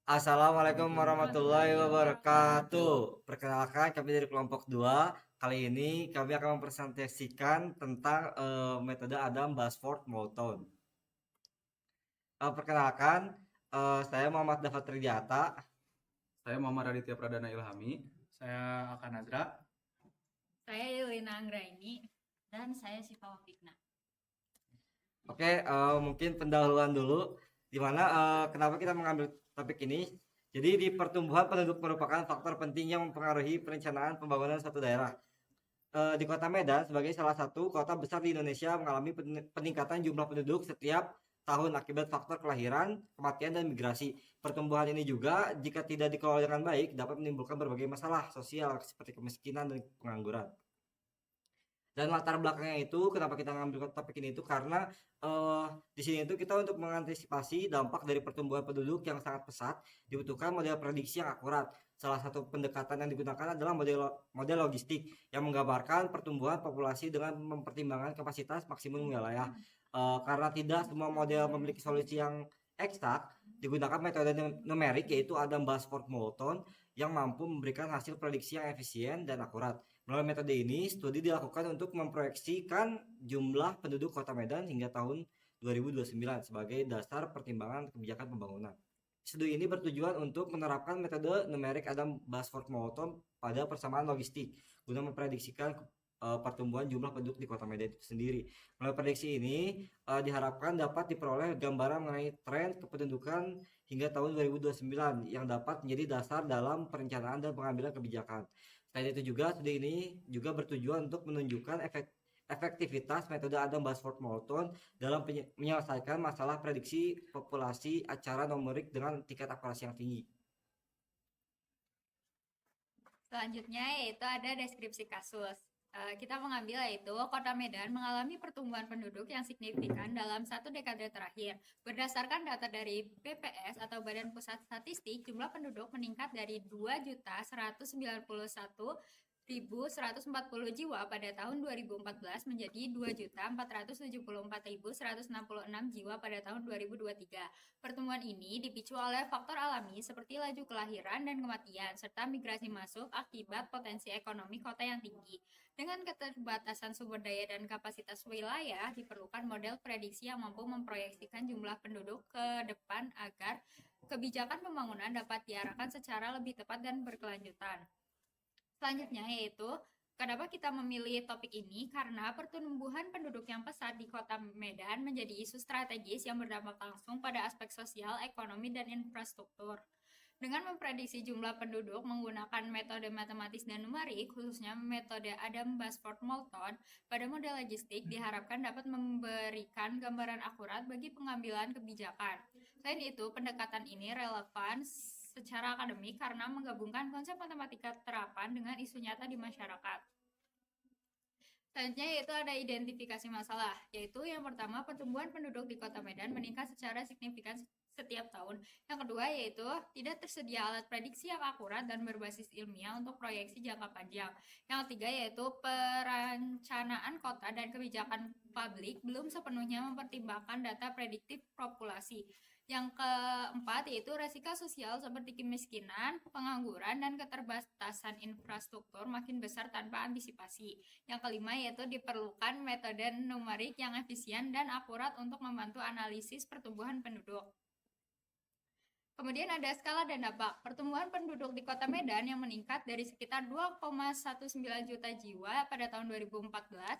Assalamualaikum warahmatullahi wabarakatuh. Perkenalkan kami dari kelompok 2. Kali ini kami akan mempresentasikan tentang metode Adam Basford Moulton. Perkenalkan, saya Muhammad Dafa Trijata. Saya Muhammad Raditya Pradana Ilhami. Saya Akan Adra. Saya Yulina Anggraini. Dan saya Siva Wafikna. Oke, mungkin pendahuluan dulu. Dimana kenapa kita mengambil topik ini? Jadi di pertumbuhan penduduk merupakan faktor penting yang mempengaruhi perencanaan pembangunan suatu daerah. Di Kota Medan sebagai salah satu kota besar di Indonesia mengalami peningkatan jumlah penduduk setiap tahun akibat faktor kelahiran, kematian, dan migrasi. Pertumbuhan ini juga jika tidak dikelola dengan baik dapat menimbulkan berbagai masalah sosial seperti kemiskinan dan pengangguran. Dan latar belakangnya itu kenapa kita ngambil topik ini itu karena di sini itu kita untuk mengantisipasi dampak dari pertumbuhan penduduk yang sangat pesat dibutuhkan model prediksi yang akurat. Salah satu pendekatan yang digunakan adalah model logistik yang menggambarkan pertumbuhan populasi dengan mempertimbangkan kapasitas maksimum wilayah. Karena tidak semua model memiliki solusi yang eksak, digunakan metode numerik yaitu Adam Basford Moulton yang mampu memberikan hasil prediksi yang efisien dan akurat. Melalui metode ini, studi dilakukan untuk memproyeksikan jumlah penduduk Kota Medan hingga tahun 2029 sebagai dasar pertimbangan kebijakan pembangunan. Studi ini bertujuan untuk menerapkan metode numerik Adam Basford Moulton pada persamaan logistik guna memprediksikan pertumbuhan jumlah penduduk di Kota Medan itu sendiri. Melalui prediksi ini diharapkan dapat diperoleh gambaran mengenai tren kependudukan hingga tahun 2029 yang dapat menjadi dasar dalam perencanaan dan pengambilan kebijakan. Selain itu juga studi ini juga bertujuan untuk menunjukkan efektivitas metode Adam Basford Moulton dalam menyelesaikan masalah prediksi populasi acara numerik dengan tingkat akurasi yang tinggi. Selanjutnya yaitu ada deskripsi kasus. Kita mengambil yaitu Kota Medan mengalami pertumbuhan penduduk yang signifikan dalam satu dekade terakhir. Berdasarkan data dari BPS atau Badan Pusat Statistik, jumlah penduduk meningkat dari 2.191.140 jiwa pada tahun 2014 menjadi 2.474.166 jiwa pada tahun 2023. Pertumbuhan ini dipicu oleh faktor alami seperti laju kelahiran dan kematian, serta migrasi masuk akibat potensi ekonomi kota yang tinggi. Dengan keterbatasan sumber daya dan kapasitas wilayah, diperlukan model prediksi yang mampu memproyeksikan jumlah penduduk ke depan agar kebijakan pembangunan dapat diarahkan secara lebih tepat dan berkelanjutan. Selanjutnya yaitu, kenapa kita memilih topik ini? Karena pertumbuhan penduduk yang pesat di Kota Medan menjadi isu strategis yang berdampak langsung pada aspek sosial, ekonomi, dan infrastruktur. Dengan memprediksi jumlah penduduk menggunakan metode matematis dan numerik, khususnya metode Adam Basford Moulton, pada model logistik diharapkan dapat memberikan gambaran akurat bagi pengambilan kebijakan. Selain itu, pendekatan ini relevan secara akademik karena menggabungkan konsep matematika terapan dengan isu nyata di masyarakat. Selanjutnya yaitu ada identifikasi masalah, yaitu yang pertama pertumbuhan penduduk di Kota Medan meningkat secara signifikan setiap tahun. Yang kedua yaitu tidak tersedia alat prediksi yang akurat dan berbasis ilmiah untuk proyeksi jangka panjang. Yang ketiga yaitu perencanaan kota dan kebijakan publik belum sepenuhnya mempertimbangkan data prediktif populasi. Yang keempat yaitu resiko sosial seperti kemiskinan, pengangguran, dan keterbatasan infrastruktur makin besar tanpa antisipasi. Yang kelima yaitu diperlukan metode numerik yang efisien dan akurat untuk membantu analisis pertumbuhan penduduk. Kemudian ada skala dan dampak. Pertumbuhan penduduk di Kota Medan yang meningkat dari sekitar 2,19 juta jiwa pada tahun 2014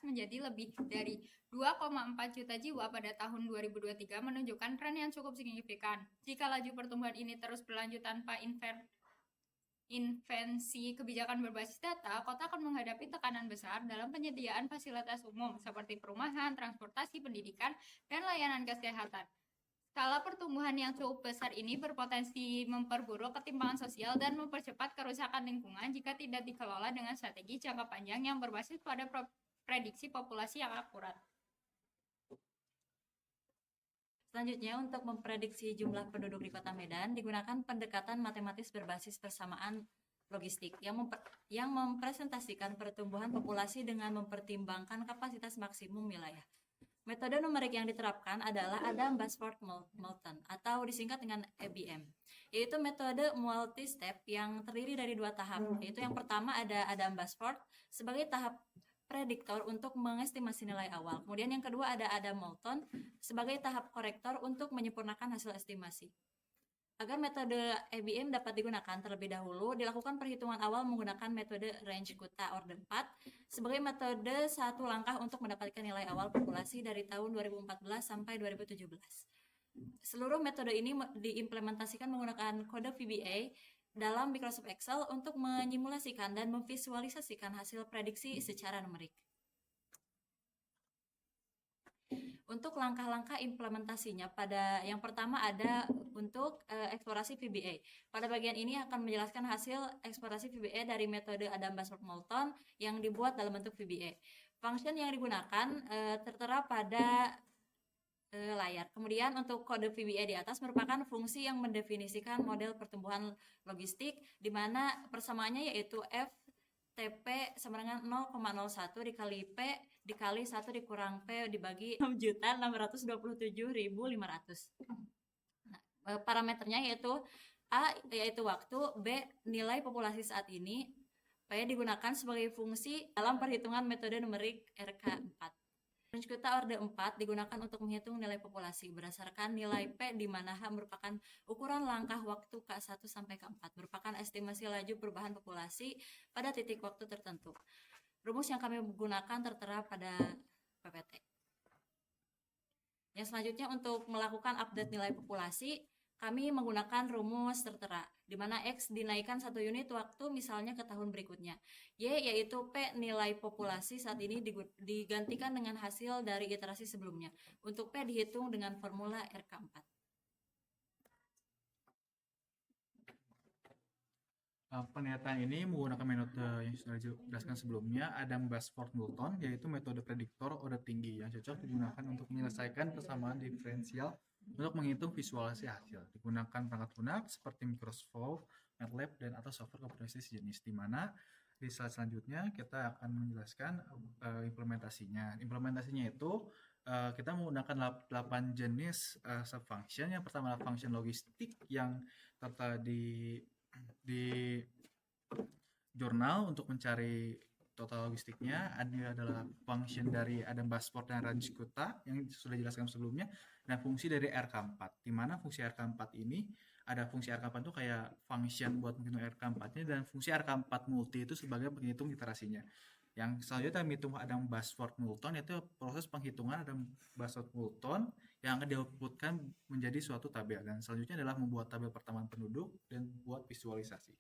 menjadi lebih dari 2,4 juta jiwa pada tahun 2023 menunjukkan tren yang cukup signifikan. Jika laju pertumbuhan ini terus berlanjut tanpa intervensi kebijakan berbasis data, kota akan menghadapi tekanan besar dalam penyediaan fasilitas umum seperti perumahan, transportasi, pendidikan, dan layanan kesehatan. Skala pertumbuhan yang cukup besar ini berpotensi memperburuk ketimpangan sosial dan mempercepat kerusakan lingkungan jika tidak dikelola dengan strategi jangka panjang yang berbasis pada prediksi populasi yang akurat. Selanjutnya, untuk memprediksi jumlah penduduk di Kota Medan digunakan pendekatan matematis berbasis persamaan logistik yang mempresentasikan pertumbuhan populasi dengan mempertimbangkan kapasitas maksimum wilayah. Metode numerik yang diterapkan adalah Adam Basford Moulton atau disingkat dengan ABM. yaitu metode multi-step yang terdiri dari 2 tahap. Yaitu yang pertama ada Adam-Basford sebagai tahap prediktor untuk mengestimasi nilai awal. Kemudian yang kedua ada Adam Moulton sebagai tahap korektor untuk menyempurnakan hasil estimasi. Agar metode EBM dapat digunakan terlebih dahulu, dilakukan perhitungan awal menggunakan metode range Kuta Orde 4 sebagai metode satu langkah untuk mendapatkan nilai awal populasi dari tahun 2014 sampai 2017. Seluruh metode ini diimplementasikan menggunakan kode VBA dalam Microsoft Excel untuk menyimulasikan dan memvisualisasikan hasil prediksi secara numerik. Untuk langkah-langkah implementasinya, pada yang pertama ada untuk eksplorasi VBA. Pada bagian ini akan menjelaskan hasil eksplorasi VBA dari metode Adam-Basford-Moulton yang dibuat dalam bentuk VBA. Function yang digunakan tertera pada layar. Kemudian untuk kode VBA di atas merupakan fungsi yang mendefinisikan model pertumbuhan logistik, di mana persamaannya yaitu F TP sama dengan 0,01 dikali P dikali 1 dikurang P dibagi 6.627.500. Nah, parameternya yaitu A yaitu waktu, B nilai populasi saat ini, P digunakan sebagai fungsi dalam perhitungan metode numerik RK4. Range Kuta Orde 4 digunakan untuk menghitung nilai populasi berdasarkan nilai P di mana H merupakan ukuran langkah waktu K1 sampai K4, merupakan estimasi laju perubahan populasi pada titik waktu tertentu. Rumus yang kami gunakan tertera pada PPT. Yang selanjutnya untuk melakukan update nilai populasi, kami menggunakan rumus tertera, di mana X dinaikkan 1 unit waktu misalnya ke tahun berikutnya. Y yaitu P nilai populasi saat ini digantikan dengan hasil dari iterasi sebelumnya. Untuk P dihitung dengan formula RK4. Penelitian ini menggunakan metode yang sudah dijelaskan sebelumnya, Adam-Basford-Moulton, yaitu metode prediktor order tinggi yang cocok digunakan untuk menyelesaikan persamaan diferensial untuk menghitung visualisasi hasil. Digunakan perangkat lunak seperti Microsoft, MATLAB, dan atau software komputasi sejenis, di mana di slide selanjutnya kita akan menjelaskan implementasinya. Implementasinya itu kita menggunakan 8 jenis subfunction. Yang pertama adalah function logistik yang tertera di jurnal untuk mencari total logistiknya. Ada adalah function dari Adam-Basford dan range Kuta yang sudah dijelaskan sebelumnya, dan fungsi dari RK4, di mana fungsi RK4 ini ada fungsi RK4 itu kayak function buat menghitung RK4-nya, dan fungsi RK4 multi itu sebagai penghitung iterasinya. Yang selanjutnya menghitung Adam-Basford-Moulton itu proses penghitungan Adam-Basford-Moulton yang akan di-outputkan menjadi suatu tabel, dan selanjutnya adalah membuat tabel pertemuan penduduk dan buat visualisasi.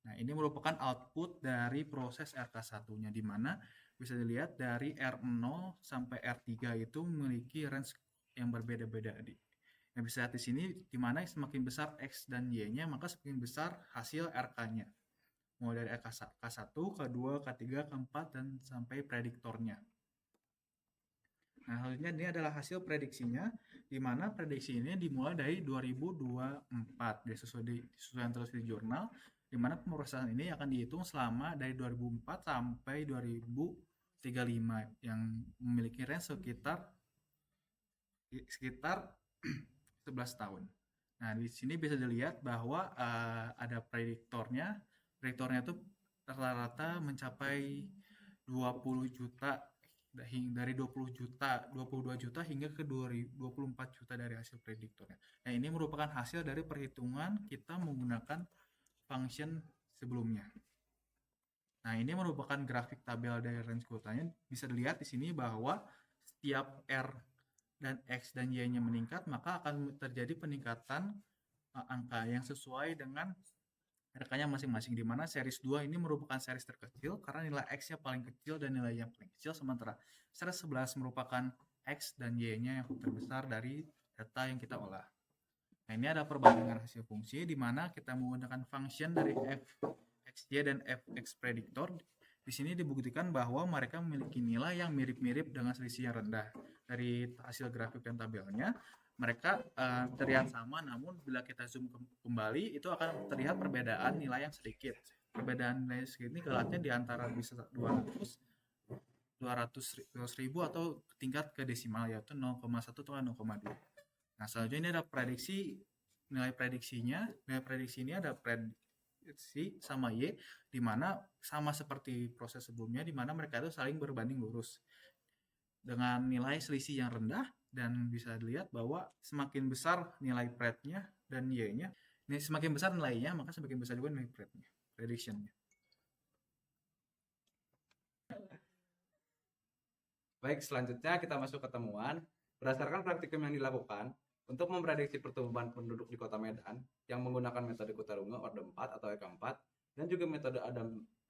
Nah, ini merupakan output dari proses RK1-nya, di mana bisa dilihat dari R0 sampai R3 itu memiliki range yang berbeda-beda. Yang bisa lihat di sini, di mana semakin besar X dan Y-nya, maka semakin besar hasil RK-nya. Mulai dari K1, K2, K3, K4, dan sampai prediktornya. Nah, selanjutnya ini adalah hasil prediksinya, di mana prediksi ini dimulai dari 2024, disesuaikan terus di jurnal, di mana pemrosesan ini akan dihitung selama dari 2004 sampai 2035, yang memiliki range sekitar 11 tahun. Nah, di sini bisa dilihat bahwa ada prediktornya. Prediktornya itu rata-rata mencapai 20 juta, dari 20 juta, 22 juta hingga ke 24 juta dari hasil prediktornya. Nah, ini merupakan hasil dari perhitungan kita menggunakan function sebelumnya. Nah, ini merupakan grafik tabel dari range kuotanya. Bisa dilihat di sini bahwa setiap R dan X dan Y-nya meningkat, maka akan terjadi peningkatan angka yang sesuai dengan RK-nya masing-masing, di mana series 2 ini merupakan series terkecil karena nilai X-nya paling kecil dan nilai yang paling kecil, sementara series 11 merupakan X dan Y-nya yang terbesar dari data yang kita olah. Nah, ini ada perbandingan hasil fungsi, di mana kita menggunakan function dari fxy dan fx predictor. Di sini dibuktikan bahwa mereka memiliki nilai yang mirip-mirip dengan selisih yang rendah. Dari hasil grafik dan tabelnya, mereka terlihat sama, namun bila kita zoom kembali, itu akan terlihat perbedaan nilai yang sedikit. Perbedaan nilai sedikit ini kelatnya di antara bisa 200 ribu atau tingkat ke desimal, yaitu 0,1 atau 0,2. Nah, selanjutnya ini ada prediksi nilai prediksi ini ada prediksi sama Y, di mana sama seperti proses sebelumnya, di mana mereka itu saling berbanding lurus dengan nilai selisih yang rendah, dan bisa dilihat bahwa semakin besar nilai prednya dan Y-nya, semakin besar nilainya maka semakin besar juga nilai prednya, prediction-nya. Baik, selanjutnya kita masuk ke temuan. Berdasarkan praktikum yang dilakukan untuk memprediksi pertumbuhan penduduk di Kota Medan yang menggunakan metode Kuta-Runge Orde 4 atau EK4 dan juga metode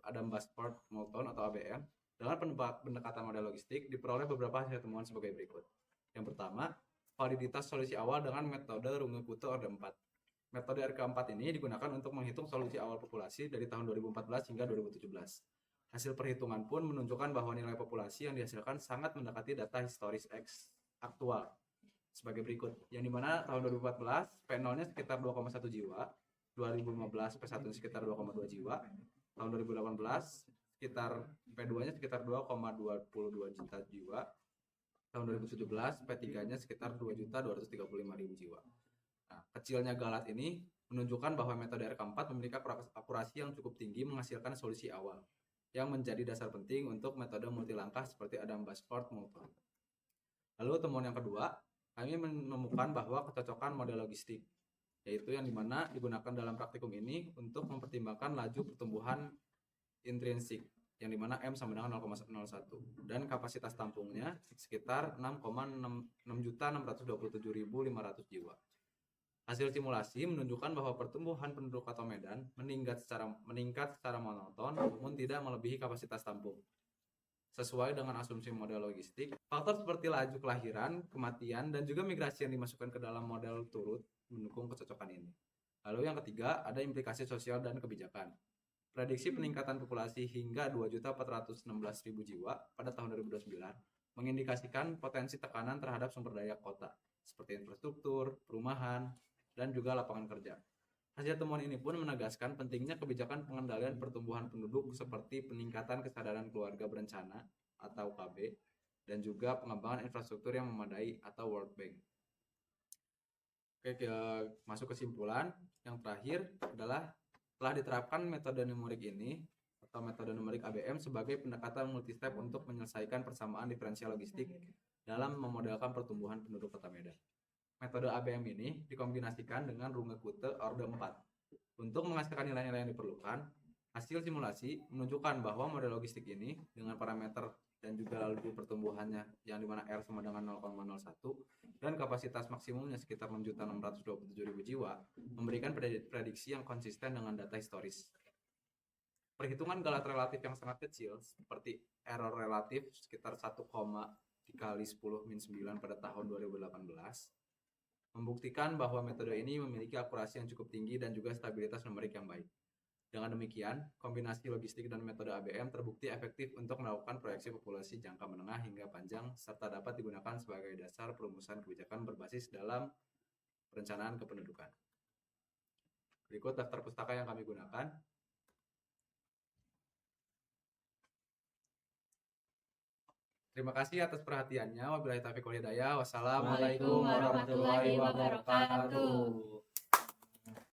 Adam-Basport-Moulton atau ABM dengan pendekatan model logistik, diperoleh beberapa hasil temuan sebagai berikut. Yang pertama, validitas solusi awal dengan metode Runge-Kute Orde 4. Metode RK4 ini digunakan untuk menghitung solusi awal populasi dari tahun 2014 hingga 2017. Hasil perhitungan pun menunjukkan bahwa nilai populasi yang dihasilkan sangat mendekati data historis X aktual sebagai berikut. Yang dimana tahun 2014 P0-nya sekitar 2,1 jiwa, 2015 P1 sekitar 2,2 jiwa, tahun 2018 sekitar P2-nya sekitar 2,22 juta jiwa, tahun 2017 P3-nya sekitar 2.235.000 jiwa. Nah, kecilnya Galat ini menunjukkan bahwa metode RK4 memiliki akurasi yang cukup tinggi menghasilkan solusi awal yang menjadi dasar penting untuk metode multilangkah seperti Adam-Basport-Moulton. Lalu temuan yang kedua, kami menemukan bahwa kecocokan model logistik, yaitu yang dimana digunakan dalam praktikum ini untuk mempertimbangkan laju pertumbuhan intrinsik, yang dimana M sama dengan 0,01 dan kapasitas tampungnya sekitar 6.627.500 jiwa. Hasil simulasi menunjukkan bahwa pertumbuhan penduduk Kota Medan meningkat secara monoton namun tidak melebihi kapasitas tampung. Sesuai dengan asumsi model logistik, faktor seperti laju kelahiran, kematian, dan juga migrasi yang dimasukkan ke dalam model turut mendukung kecocokan ini. Lalu yang ketiga, ada implikasi sosial dan kebijakan. Prediksi peningkatan populasi hingga 2.416.000 jiwa pada tahun 2029 mengindikasikan potensi tekanan terhadap sumber daya kota, seperti infrastruktur, perumahan, dan juga lapangan kerja. Hasil temuan ini pun menegaskan pentingnya kebijakan pengendalian pertumbuhan penduduk seperti peningkatan kesadaran keluarga berencana atau KB dan juga pengembangan infrastruktur yang memadai atau World Bank. Oke, masuk kesimpulan. Yang terakhir adalah telah diterapkan metode numerik ini atau metode numerik ABM sebagai pendekatan multi-step untuk menyelesaikan persamaan diferensial logistik dalam memodelkan pertumbuhan penduduk Kota Medan. Metode ABM ini dikombinasikan dengan Runge-Kute Orde 4. Untuk menghasilkan nilai-nilai yang diperlukan, hasil simulasi menunjukkan bahwa model logistik ini dengan parameter dan juga laju pertumbuhannya yang dimana R sama dengan 0,01 dan kapasitas maksimumnya sekitar 6.627.000 jiwa memberikan prediksi yang konsisten dengan data historis. Perhitungan Galat relatif yang sangat kecil seperti error relatif sekitar 1, dikali 10-9 pada tahun 2018 membuktikan bahwa metode ini memiliki akurasi yang cukup tinggi dan juga stabilitas numerik yang baik. Dengan demikian, kombinasi logistik dan metode ABM terbukti efektif untuk melakukan proyeksi populasi jangka menengah hingga panjang serta dapat digunakan sebagai dasar perumusan kebijakan berbasis dalam perencanaan kependudukan. Berikut daftar pustaka yang kami gunakan. Terima kasih atas perhatiannya. Wabillahi taufiq wal hidayah. Wassalamualaikum warahmatullahi wabarakatuh.